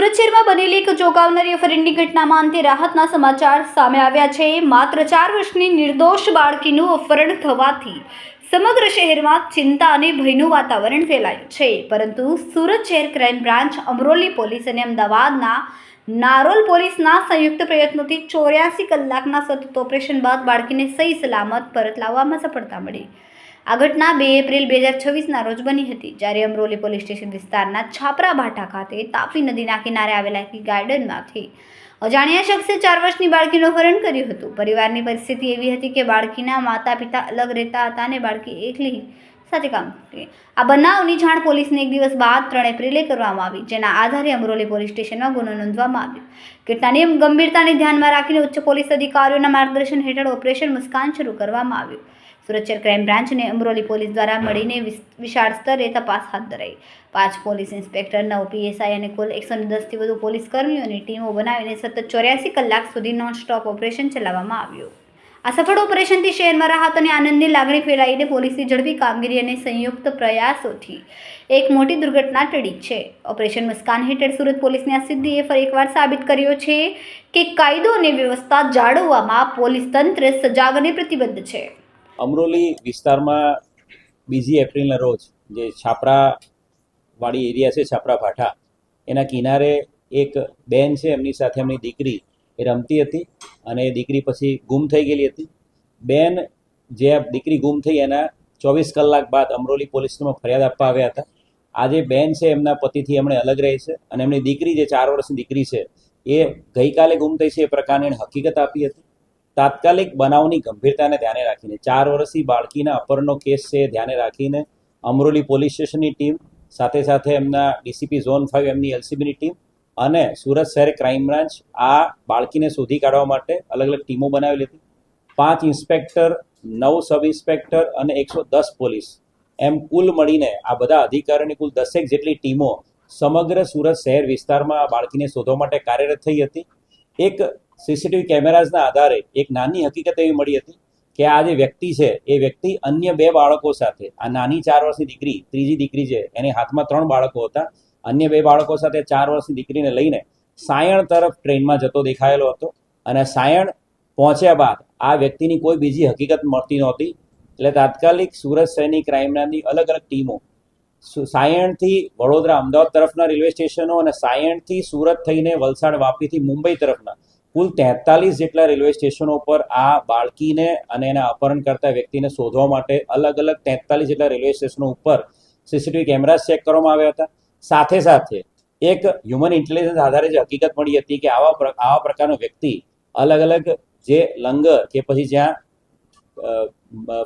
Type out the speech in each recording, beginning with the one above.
સુરત શહેરમાં બનેલી એક ચોંકાવનારી અફરેન્ટની ઘટનામાં અંતે રાહતના સમાચાર સામે આવ્યા છે। માત્ર 4 વર્ષની નિર્દોષ બાળકીનું અપહરણ થવાથી સમગ્ર શહેરમાં ચિંતા અને ભયનું વાતાવરણ ફેલાયું છે, પરંતુ સુરત શહેર ક્રાઇમ બ્રાન્ચ, અમરોલી પોલીસ અને અમદાવાદના નારોલ પોલીસના સંયુક્ત પ્રયત્નોથી 84 કલાકના સતત ઓપરેશન બાદ બાળકીને સહી સલામત પરત લાવવામાં સફળતા મળી। આ ઘટના 2 એપ્રિલ 2026ના રોજ બની હતી, જ્યારે અમરોલી પોલીસ સ્ટેશન વિસ્તારના છાપરા ભાઠા ખાતે તાપી નદીના કિનારે આવેલા એક ગાર્ડનમાંથી અજાણ્યા શખ્સે 4 વર્ષની બાળકીનું અપહરણ કર્યું હતું। પરિવારની પરિસ્થિતિ એવી હતી કે બાળકીના માતા પિતા અલગ રહેતા હતા અને બાળકી એકલી સાથે કામ કરતી। આ બનાવની જાણ પોલીસને 1 દિવસ બાદ 3 એપ્રિલે કરવામાં આવી, જેના આધારે અમરોલી પોલીસ સ્ટેશનમાં ગુનો નોંધવામાં આવ્યો। ઘટનાની ગંભીરતાને ધ્યાનમાં રાખીને ઉચ્ચ પોલીસ અધિકારીઓના માર્ગદર્શન હેઠળ ઓપરેશન મુસ્કાન શરૂ કરવામાં આવ્યું। સુરત શહેર ક્રાઇમ બ્રાન્ચ અને અમરોલી પોલીસ દ્વારા મળીને વિશાળ સ્તરે તપાસ હાથ ધરાઈ। 5 પોલીસ ઇન્સ્પેક્ટર, 9 પીએસઆઈ અને કુલ 110થી વધુ પોલીસ કર્મીઓની ટીમો બનાવીને સતત 84 કલાક સુધી નોન સ્ટોપ ઓપરેશન ચલાવવામાં આવ્યું। આ સફળ ઓપરેશનથી શહેરમાં રાહત અને આનંદની લાગણી ફેલાઈને પોલીસની ઝડપી કામગીરી અને સંયુક્ત પ્રયાસોથી એક મોટી દુર્ઘટના ટળી છે। ઓપરેશન મુસ્કાન હેઠળ સુરત પોલીસની આ સિદ્ધિએ ફરી એકવાર સાબિત કર્યો છે કે કાયદો અને વ્યવસ્થા જાળવવામાં પોલીસ તંત્ર સજાગ અને પ્રતિબદ્ધ છે। અમરોલી વિસ્તારમાં 2 એપ્રિલના રોજ જે છાપરાવાળી એરિયા છે, છાપરા ભાઠા, એના કિનારે એક બેન છે, એમની સાથે એમની દીકરી એ રમતી હતી અને એ દીકરી પછી ગુમ થઈ ગયેલી હતી। બેન જે દીકરી ગુમ થઈ એના 24 કલાક બાદ અમરોલી પોલીસમાં ફરિયાદ આપવા આવ્યા હતા। આજે બેન છે એમના પતિથી એમણે અલગ રહે છે અને એમની દીકરી જે 4 વર્ષની દીકરી છે એ ગઈકાલે ગુમ થઈ છે એ પ્રકારની એણે હકીકત આપી હતી। તાત્કાલિક બનાવની ગંભીરતાને ધ્યાને રાખીને 4 વર્ષની બાળકીના અપહરણનો કેસ છે ધ્યાને રાખીને અમરોલી પોલીસ સ્ટેશનની ટીમ સાથે સાથે એમના ડીસીપી ઝોન 5 એમની એલસીબીની ટીમ અને સુરત શહેર ક્રાઇમ બ્રાન્ચ આ બાળકીને શોધી કાઢવા માટે અલગ અલગ ટીમો બનાવેલી હતી। 5 ઇન્સ્પેક્ટર, 9 સબ ઇન્સ્પેક્ટર અને 110 પોલીસ એમ કુલ મળીને આ બધા અધિકારીઓની કુલ 10 જેટલી ટીમો સમગ્ર સુરત શહેર વિસ્તારમાં આ બાળકીને શોધવા માટે કાર્યરત થઈ હતી। એક સીસીટીવી કેમેરાઝના આધારે એક નાની હકીકત એવી મળી હતી કે આ જે વ્યક્તિ છે એ વ્યક્તિ અન્ય 2 બાળકો સાથે, આ નાની 4 વર્ષની દીકરી, ત્રીજી દીકરી છે એની હાથમાં 3 બાળકો હતા, અન્ય 2 બાળકો સાથે 4 વર્ષની દીકરીને લઈને સાયણ તરફ ટ્રેનમાં જતો દેખાયેલો હતો અને સાયણ પહોંચ્યા બાદ આ વ્યક્તિની કોઈ બીજી હકીકત મળતી નહોતી। એટલે તાત્કાલિક સુરત શહેરની ક્રાઇમ બ્રાન્ચની અલગ અલગ ટીમો સાયણથી વડોદરા, અમદાવાદ તરફના રેલવે સ્ટેશનો અને સાયણથી સુરત થઈને વલસાડ, વાપીથી મુંબઈ તરફના કુલ 43 જેટલા રેલવે સ્ટેશનો પર આ બાળકીને અને એના અપહરણ કરતા વ્યક્તિને શોધવા માટે અલગ અલગ 43 જેટલા રેલવે સ્ટેશનો ઉપર સીસીટીવી કેમેરાસ ચેક કરવામાં આવ્યા હતા। સાથે સાથે એક હ્યુમન ઇન્ટેલિજન્સ આધારે જે હકીકત મળી હતી કે આવા પ્રકારનો વ્યક્તિ અલગ અલગ જે લંગર કે પછી જ્યાં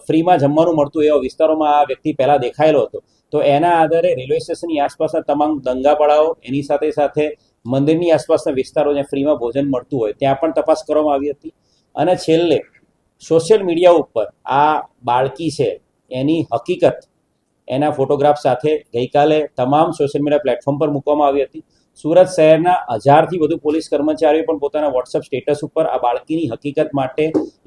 ફ્રીમાં જમવાનું મળતું એવા વિસ્તારોમાં આ વ્યક્તિ પહેલાં દેખાયેલો હતો। તો એના આધારે રેલવે સ્ટેશનની આસપાસના તમામ દંગાપડાઓ, એની સાથે સાથે મંદિરની આસપાસના વિસ્તારો જ્યાં ફ્રીમાં ભોજન મળતું હોય ત્યાં પણ તપાસ કરવામાં આવી હતી। અને છેલ્લે સોશિયલ મીડિયા ઉપર આ બાળકી છે એની હકીકત, એના ફોટોગ્રાફ સાથે ગઈકાલે તમામ સોશિયલ મીડિયા પ્લેટફોર્મ પર મૂકવામાં આવી હતી। સુરત શહેરના 1000થી વધુ પોલીસ કર્મચારીઓ પણ પોતાના વોટ્સઅપ સ્ટેટસ ઉપર આ બાળકીની હકીકત માટે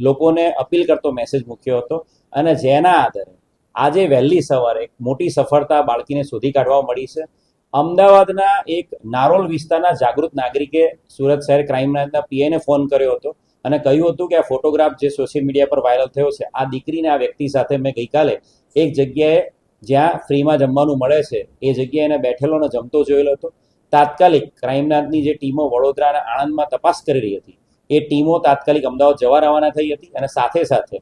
લોકોને અપીલ કરતો મેસેજ મૂક્યો હતો અને જેના આધારે આજે વહેલી સવારે મોટી સફળતા બાળકીને શોધી કાઢવા મળી છે। અમદાવાદના એક નારોલ વિસ્તારના જાગૃત નાગરિકે સુરત શહેર ક્રાઇમ બ્રાન્ચના પીઆઈને ફોન કર્યો હતો અને કહ્યું હતું કે આ ફોટોગ્રાફ જે સોશિયલ મીડિયા પર વાયરલ થયો છે, આ દીકરીને આ વ્યક્તિ સાથે મેં ગઈકાલે એક જગ્યાએ જ્યાં ફ્રીમાં જમવાનું મળે છે એ જગ્યાએ એને બેઠેલો અને જમતો જોયેલો હતો। તાત્કાલિક ક્રાઇમ બ્રાન્ચની જે ટીમો વડોદરા અને આણંદમાં તપાસ કરી રહી હતી એ ટીમો તાત્કાલિક અમદાવાદ જવા રવાના થઈ હતી અને સાથે સાથે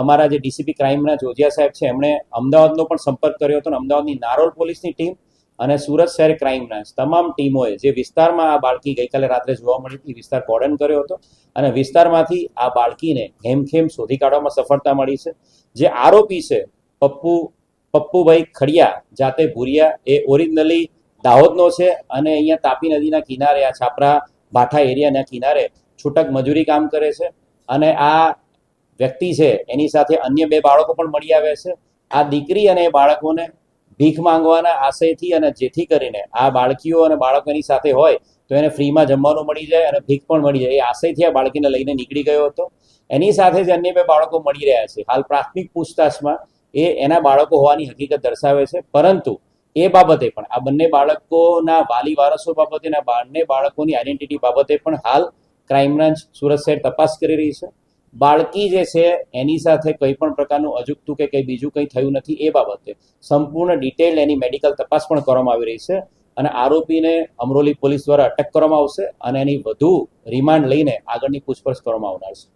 અમારા જે ડીસીપી ક્રાઇમ બ્રાન્ચ ઓજિયા સાહેબ છે એમણે અમદાવાદનો પણ સંપર્ક કર્યો હતો અને અમદાવાદની નારોલ પોલીસની ટીમ અને સુરત શહેર ક્રાઇમ બ્રાન્ચ તમામ ટીમોએ જે વિસ્તારમાં આ બાળકી ગઈકાલે રાત્રે જોવા મળી હતી વિસ્તાર કોર્ડન કર્યો હતો અને વિસ્તારમાંથી આ બાળકીને હેમખેમ શોધી કાઢવામાં સફળતા મળી છે। જે આરોપી છે પપ્પુભાઈ ખડિયા, જાતે ભુરિયા, એ ઓરિજિનલી દાહોદનો છે અને અહીંયા તાપી નદીના કિનારે આ છાપરા ભાઠા એરિયાના કિનારે છૂટક મજૂરી કામ કરે છે અને આ વ્યક્તિ છે એની સાથે અન્ય 2 બાળકો પણ મળી આવ્યા છે। આ દીકરી અને એ બાળકોને ભીખ માંગવાના આશયથી અને જેથી કરીને આ બાળકીઓ અને બાળકોની સાથે હોય તો એને ફ્રીમાં જમવાનું મળી જાય અને ભીખ પણ મળી જાય એ આશયથી આ બાળકીને લઈને નીકળી ગયો હતો। એની સાથે જ અન્ય 2 બાળકો મળી રહ્યા છે। હાલ પ્રાથમિક પૂછતાછમાં એના બાળકો હોવાની હકીકત દર્શાવે છે, પરંતુ એ બાબતે પણ આ બંને બાળકોના વાલી વારસો બાબતે આ બંને બાળકોની આઈડેન્ટિટી બાબતે પણ હાલ ક્રાઇમ બ્રાન્ચ સુરત શહેર તપાસ કરી રહી છે. બાળકી જે છે એની સાથે કોઈ પણ પ્રકારનું અજુગતું કે કંઈ બીજું કંઈ થયું નથી એ બાબતે સંપૂર્ણ ડિટેલ એની મેડિકલ તપાસ પણ કરવામાં આવી રહી છે અને આરોપીને અમરોલી પોલીસ દ્વારા અટક કરવામાં આવશે અને એની વધુ રિમાન્ડ લઈને આગળની પૂછપરછ કરવામાં આવનાર છે.